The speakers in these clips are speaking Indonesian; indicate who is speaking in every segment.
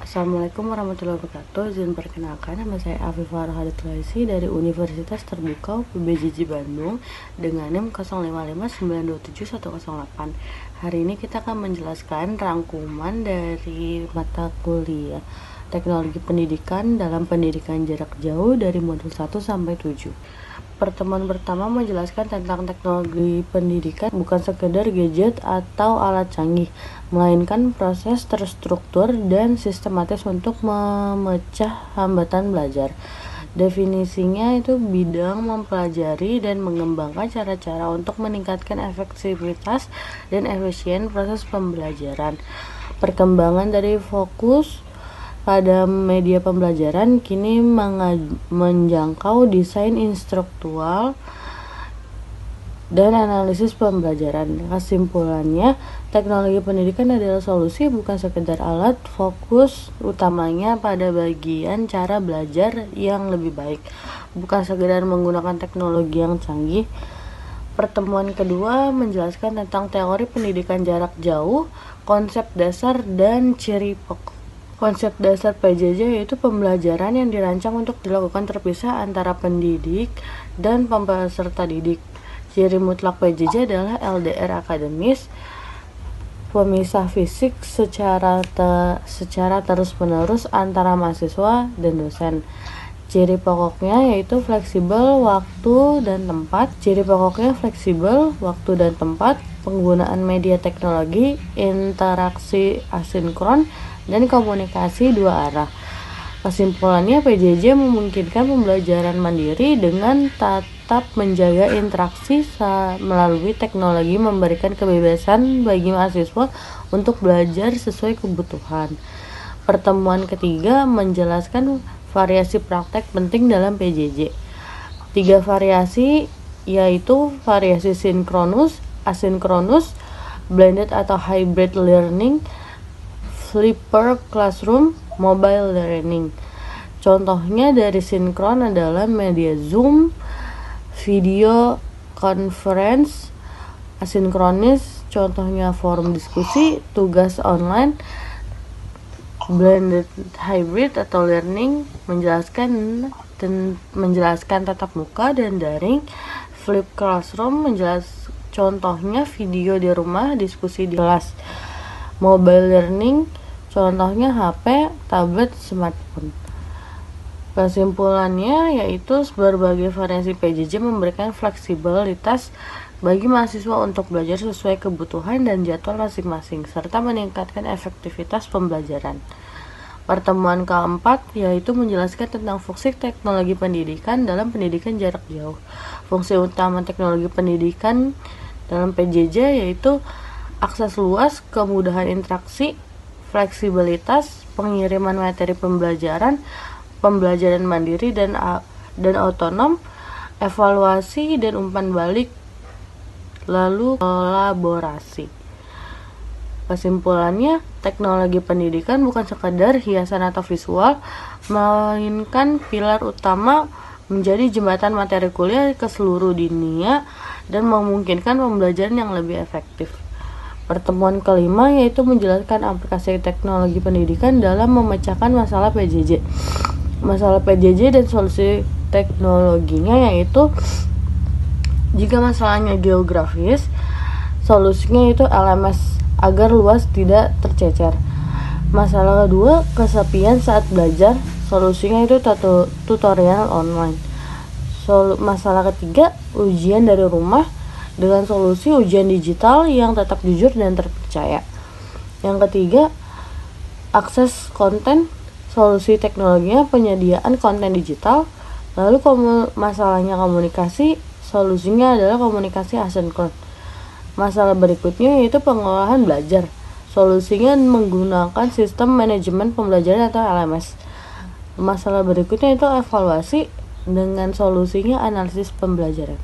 Speaker 1: Assalamualaikum warahmatullahi wabarakatuh. Izin perkenalkan, nama saya Afifah Rohadatul dari Universitas Terbuka UPBJJ Bandung dengan NIM 0559271108. Hari ini kita akan menjelaskan rangkuman dari mata kuliah Teknologi Pendidikan dalam Pendidikan Jarak Jauh dari modul 1 sampai 7. Pertemuan pertama menjelaskan tentang teknologi pendidikan bukan sekedar gadget atau alat canggih, melainkan proses terstruktur dan sistematis untuk memecah hambatan belajar. Definisinya itu bidang mempelajari dan mengembangkan cara-cara untuk meningkatkan efektivitas dan efisien proses pembelajaran. Perkembangan dari fokus pada media pembelajaran kini menjangkau desain instruktual dan analisis pembelajaran. Kesimpulannya, teknologi pendidikan adalah solusi bukan sekedar alat, fokus utamanya pada bagian cara belajar yang lebih baik, bukan sekedar menggunakan teknologi yang canggih. Pertemuan kedua menjelaskan tentang teori pendidikan jarak jauh, konsep dasar dan ciri pokok. Konsep dasar PJJ yaitu pembelajaran yang dirancang untuk dilakukan terpisah antara pendidik dan peserta didik. Ciri mutlak PJJ adalah LDR akademis, pemisah fisik secara terus-menerus antara mahasiswa dan dosen. Ciri pokoknya yaitu fleksibel waktu dan tempat. Penggunaan media teknologi, interaksi asinkron, dan komunikasi dua arah. Kesimpulannya, PJJ memungkinkan pembelajaran mandiri dengan tetap menjaga interaksi melalui teknologi, memberikan kebebasan bagi mahasiswa untuk belajar sesuai kebutuhan. Pertemuan ketiga menjelaskan variasi praktek penting dalam PJJ. 3 variasi yaitu variasi sinkronus, asinkronus, blended atau hybrid learning, flipped classroom, mobile learning. Contohnya dari sinkron adalah media Zoom, video conference. Asinkronis contohnya forum diskusi, tugas online. Blended hybrid atau learning menjelaskan tatap muka dan daring. Flipped classroom contohnya video di rumah, diskusi di kelas. Mobile learning contohnya HP, tablet, smartphone. Kesimpulannya yaitu berbagai variasi PJJ memberikan fleksibilitas bagi mahasiswa untuk belajar sesuai kebutuhan dan jadwal masing-masing, serta meningkatkan efektivitas pembelajaran. Pertemuan keempat yaitu menjelaskan tentang fungsi teknologi pendidikan dalam pendidikan jarak jauh. Fungsi utama teknologi pendidikan dalam PJJ yaitu akses luas, kemudahan interaksi, fleksibilitas, pengiriman materi pembelajaran mandiri dan otonom, evaluasi dan umpan balik, lalu kolaborasi. Kesimpulannya, teknologi pendidikan bukan sekadar hiasan atau visual, melainkan pilar utama menjadi jembatan materi kuliah ke seluruh dunia dan memungkinkan pembelajaran yang lebih efektif. Pertemuan kelima yaitu menjelaskan aplikasi teknologi pendidikan dalam memecahkan masalah PJJ. Masalah PJJ dan solusi teknologinya yaitu jika masalahnya geografis, solusinya itu LMS agar luas tidak tercecer. Masalah kedua, kesepian saat belajar, solusinya itu tutorial online. Masalah ketiga, ujian dari rumah dengan solusi ujian digital yang tetap jujur dan terpercaya. Yang ketiga, akses konten, solusi teknologinya penyediaan konten digital. Lalu masalahnya komunikasi, solusinya adalah komunikasi asinkron. Masalah berikutnya yaitu pengolahan belajar, solusinya menggunakan sistem manajemen pembelajaran atau LMS. Masalah berikutnya itu evaluasi, dengan solusinya analisis pembelajaran.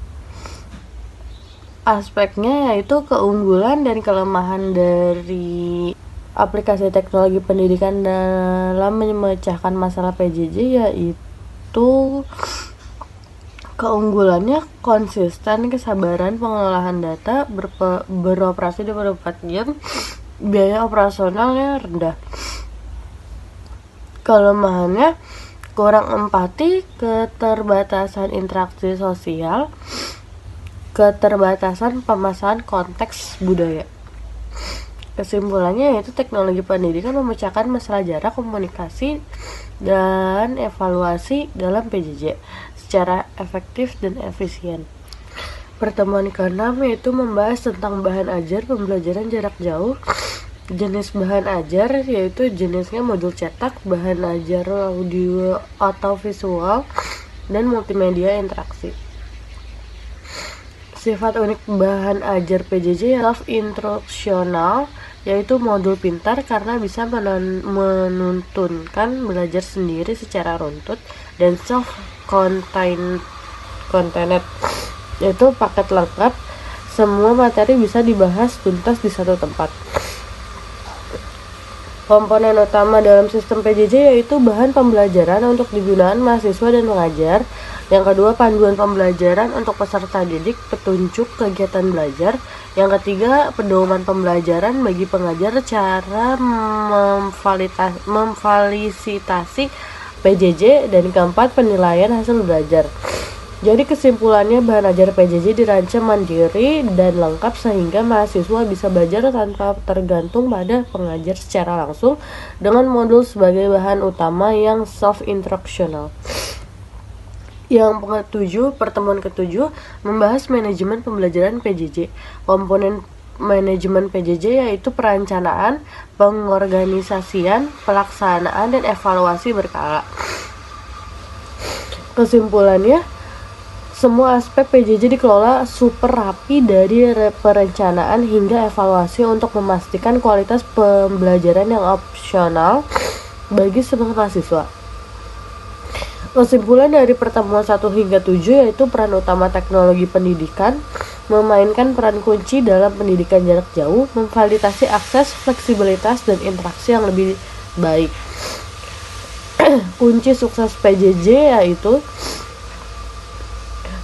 Speaker 1: Aspeknya yaitu keunggulan dan kelemahan dari aplikasi teknologi pendidikan dalam memecahkan masalah PJJ yaitu keunggulannya konsisten, kesabaran, pengelolaan data, beroperasi 24 jam, biaya operasionalnya rendah. Kelemahannya kurang empati, keterbatasan interaksi sosial, keterbatasan pemasaran konteks budaya. Kesimpulannya yaitu teknologi pendidikan memecahkan masalah jarak, komunikasi, dan evaluasi dalam PJJ secara efektif dan efisien. Pertemuan ke-6 yaitu membahas tentang bahan ajar pembelajaran jarak jauh. Jenis bahan ajar yaitu jenisnya modul cetak, bahan ajar audio atau visual, dan multimedia interaksi. Sifat unik bahan ajar PJJ self-instruksional, yaitu modul pintar karena bisa menuntunkan belajar sendiri secara runtut, dan self-contained, yaitu paket lengkap, semua materi bisa dibahas tuntas di satu tempat. Komponen utama dalam sistem PJJ yaitu bahan pembelajaran untuk digunakan mahasiswa dan pengajar. Yang kedua, panduan pembelajaran untuk peserta didik, petunjuk kegiatan belajar. Yang ketiga, pedoman pembelajaran bagi pengajar, cara memfasilitasi PJJ. Dan keempat, penilaian hasil belajar. Jadi kesimpulannya, bahan ajar PJJ dirancang mandiri dan lengkap sehingga mahasiswa bisa belajar tanpa tergantung pada pengajar secara langsung, dengan modul sebagai bahan utama yang self-instruksional. Yang ketujuh, pertemuan ketujuh membahas manajemen pembelajaran PJJ. Komponen manajemen PJJ yaitu perencanaan, pengorganisasian, pelaksanaan, dan evaluasi berkala. Kesimpulannya, semua aspek PJJ dikelola super rapi dari perencanaan hingga evaluasi untuk memastikan kualitas pembelajaran yang opsional bagi semua mahasiswa. Kesimpulan dari pertemuan 1 hingga 7 yaitu peran utama teknologi pendidikan memainkan peran kunci dalam pendidikan jarak jauh, memfasilitasi akses, fleksibilitas, dan interaksi yang lebih baik. Kunci sukses PJJ yaitu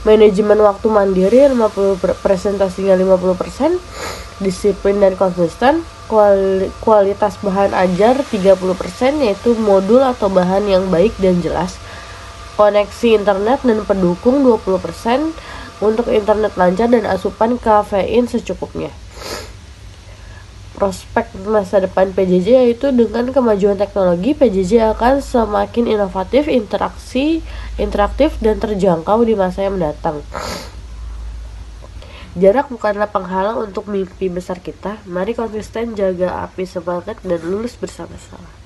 Speaker 1: manajemen waktu mandiri 50%, 50%, disiplin dan konsisten, kualitas bahan ajar 30%, yaitu modul atau bahan yang baik dan jelas, koneksi internet dan pendukung 20%, untuk internet lancar dan asupan kafein secukupnya. Prospek masa depan PJJ yaitu dengan kemajuan teknologi, PJJ akan semakin inovatif, interaktif, dan terjangkau di masa yang mendatang. Jarak bukanlah penghalang untuk mimpi besar kita. Mari konsisten jaga api semangat dan lulus bersama-sama.